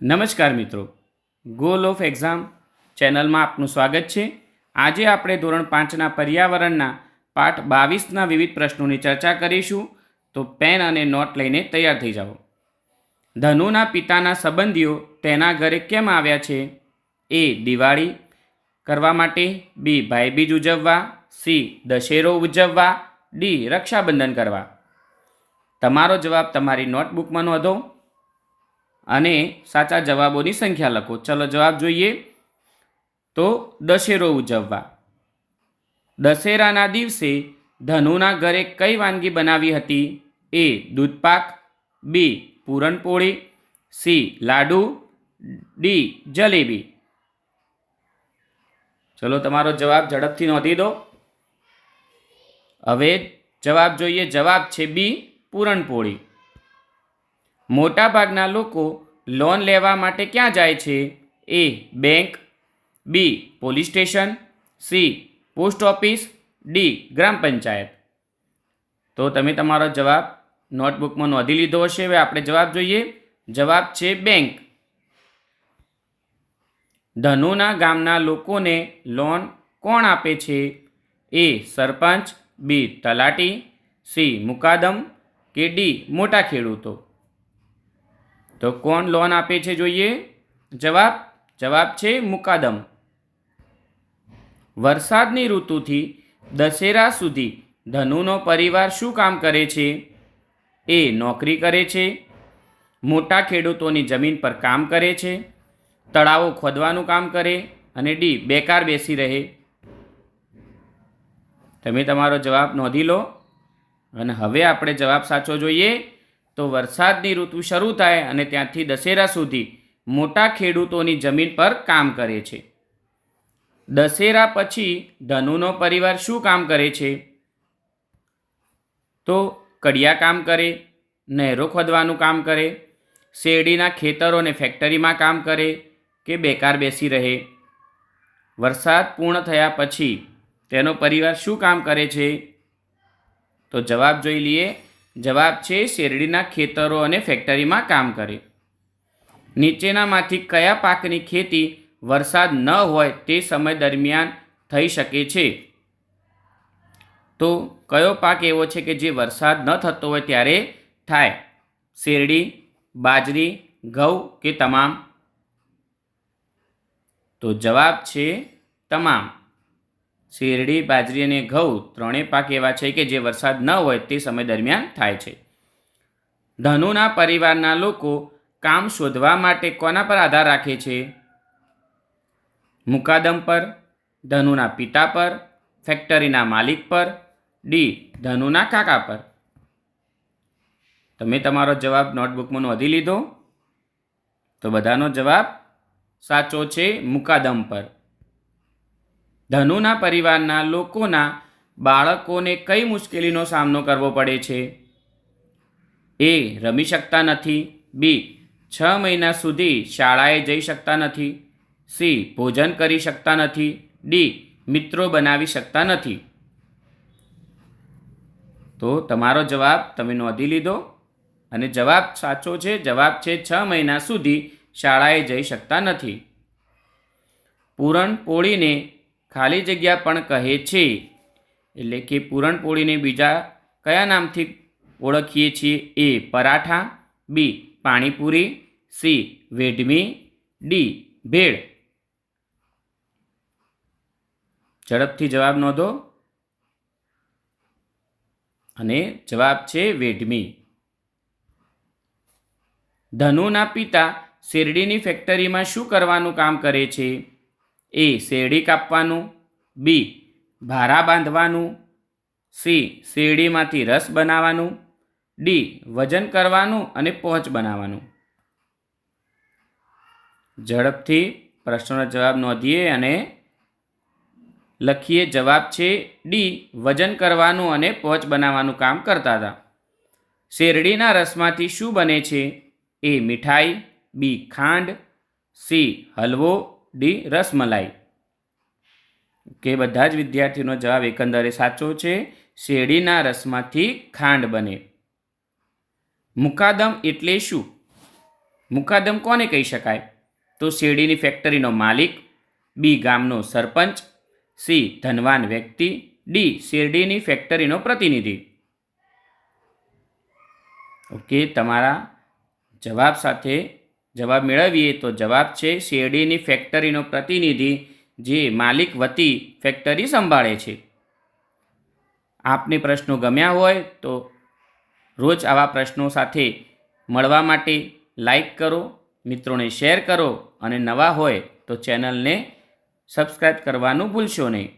નમસ્કાર મિત્રો, goal of exam ચેનલમાં આપનું સ્વાગત છે. આજે આપણે ધોરણ 5ના પર્યાવરણના પાઠ 22ના વિવિધ પ્રશ્નોની ચર્ચા કરીશું. તો પેન અને નોટ લઈને તૈયાર થઈ જાઓ. ધનુના પિતાના સંબંધીઓ તેના ઘરે કેમ આવ્યા છે? એ. દિવાળી કરવા માટે, બી. ભાઈબીજ ઉજવવા, સી. દશેરો ઉજવવા, ડી. રક્ષાબંધન કરવા. તમારો જવાબ તમારી નોટબુકમાં નોંધો અને સાચા જવાબોની સંખ્યા લખો. ચલો જવાબ જોઈએ. તો દશેરો ઉજવવા. દશેરાના દિવસે ધનુના ઘરે કઈ વાનગી બનાવી હતી? એ. દૂધપાક, બી. પૂરણપોળી, સી. લાડુ, ડી. જલેબી. ચલો તમારો જવાબ ઝડપથી નોંધી દો. હવે જવાબ જોઈએ. જવાબ છે બી. પૂરણપોળી. મોટાભાગના લોકો લોન લેવા માટે ક્યાં જાય છે? A. Bank, B. Police station, C. Post office, D. ગ્રામ પંચાયત. તો તમે તમારો જવાબ નોટબુકમાં નોંધી લીધો હશે. હવે આપણે જવાબ જોઈએ. જવાબ છે બેંક. ધનુના ગામના લોકોને લોન કોણ આપે છે? એ. સરપંચ, બી. તલાટી, સી. મુકાદમ કે ડી. મોટા ખેડૂતો. તો કોણ લોન આપે છે જોઈએ. જવાબ છે મુકાદમ. વરસાદની ઋતુથી દશેરા સુધી ધનુનો પરિવાર શું કામ કરે છે? એ. નોકરી કરે છે, મોટા ખેડૂતોની જમીન પર કામ કરે છે, તળાવો ખોદવાનું કામ કરે, અને ડી. બેકાર બેસી રહે. તમે તમારો જવાબ નોંધી લો. અને હવે આપણે જવાબ સાચો જોઈએ. તો વરસાદની ઋતુ શરૂ થાય અને ત્યાંથી દશેરા સુધી મોટા ખેડૂતોની જમીન પર કામ કરે છે. દશેરા પછી ધનુનો પરિવાર શું કામ કરે છે? તો કડિયા કામ કરે, નહેરો ખોદવાનું કામ કરે, શેરડીના ખેતરો અને ફેક્ટરીમાં કામ કરે, કે બેકાર બેસી રહે. વરસાદ પૂર્ણ થયા પછી તેનો પરિવાર શું કામ કરે છે? તો જવાબ જોઈ લઈએ. જવાબ છે શેરડીના ખેતરો અને ફેક્ટરીમાં કામ કરે. નીચેનામાંથી કયા પાકની ખેતી વરસાદ ન હોય તે સમય દરમિયાન થઈ શકે છે? તો કયો પાક એવો છે કે જે વરસાદ ન થતો હોય ત્યારે થાય? શેરડી, બાજરી, ઘઉં કે તમામ? તો જવાબ છે તમામ. શેરડી, બાજરી અને ઘઉં ત્રણેય પાક એવા છે કે જે વરસાદ ન હોય તે સમય દરમિયાન થાય છે. ધનુના પરિવારના લોકો કામ શોધવા માટે કોના પર આધાર રાખે છે? મુકાદમ પર, ધનુના પિતા પર, ફેક્ટરીના માલિક પર, ડી. ધનુના કાકા પર. તમે તમારો જવાબ નોટબુકમાં નોંધી લીધો. તો બધાનો જવાબ સાચો છે, મુકાદમ પર. ધનુના પરિવારના લોકોના બાળકોને કઈ મુશ્કેલીનો સામનો કરવો પડે છે? એ. રમી શકતા નથી, બી. 6 મહિના સુધી શાળાએ જઈ શકતા નથી, સી. ભોજન કરી શકતા નથી, ડી. મિત્રો બનાવી શકતા નથી. તો તમારો જવાબ તમે નોંધી લીધો અને જવાબ સાચો છે. જવાબ છે 6 મહિના સુધી શાળાએ જઈ શકતા નથી. પૂરણપોળીને ખાલી જગ્યા પણ કહે છે. એટલે કે પૂરણપોળીને બીજા કયા નામથી ઓળખીએ છીએ? એ. પરાઠા, બી. પાણીપુરી, સી. વેડમી, ડી. ભેળ. ઝડપથી જવાબ નોંધો. અને જવાબ છે વેડમી. ધનુના પિતા શેરડીની ફેક્ટરીમાં શું કરવાનું કામ કરે છે? એ. શેરડી કાપવાનું, બી. ભારા બાંધવાનું, સી. શેરડીમાંથી રસ બનાવવાનું, ડી. વજન કરવાનું અને પહોંચ બનાવવાનું. ઝડપથી પ્રશ્નોનો જવાબ નોંધીએ અને લખીએ. જવાબ છે ડી. વજન કરવાનું અને પહોંચ બનાવવાનું કામ કરતા હતા. શેરડીના રસમાંથી શું બને છે? એ. મીઠાઈ, બી. ખાંડ, સી. હલવો, ડી. રસમલાઈ. કે બધા જ વિદ્યાર્થીઓનો જવાબ એકંદરે સાચો છે. શેરડીના રસમાંથી ખાંડ બને. મુકાદમ એટલે શું? મુકાદમ કોને કહી શકાય? તો શેરડીની ફેક્ટરીનો માલિક, બી ગામનો સરપંચ, સી ધનવાન વ્યક્તિ, ડી શેરડીની ફેક્ટરીનો પ્રતિનિધિ. ઓકે, તમારા જવાબ સાથે જવાબ મેળવીએ તો જવાબ છે શેરડીની ફેક્ટરીનો પ્રતિનિધિ, જે માલિક વતી ફેક્ટરી સંભાળે છે. આપને પ્રશ્નો ગમ્યા હોય તો રોજ આવા પ્રશ્નો સાથે મળવા માટે લાઈક કરો, મિત્રોને શેર કરો અને નવા હોય તો ચેનલને સબસ્ક્રાઈબ કરવાનું ભૂલશો નહીં.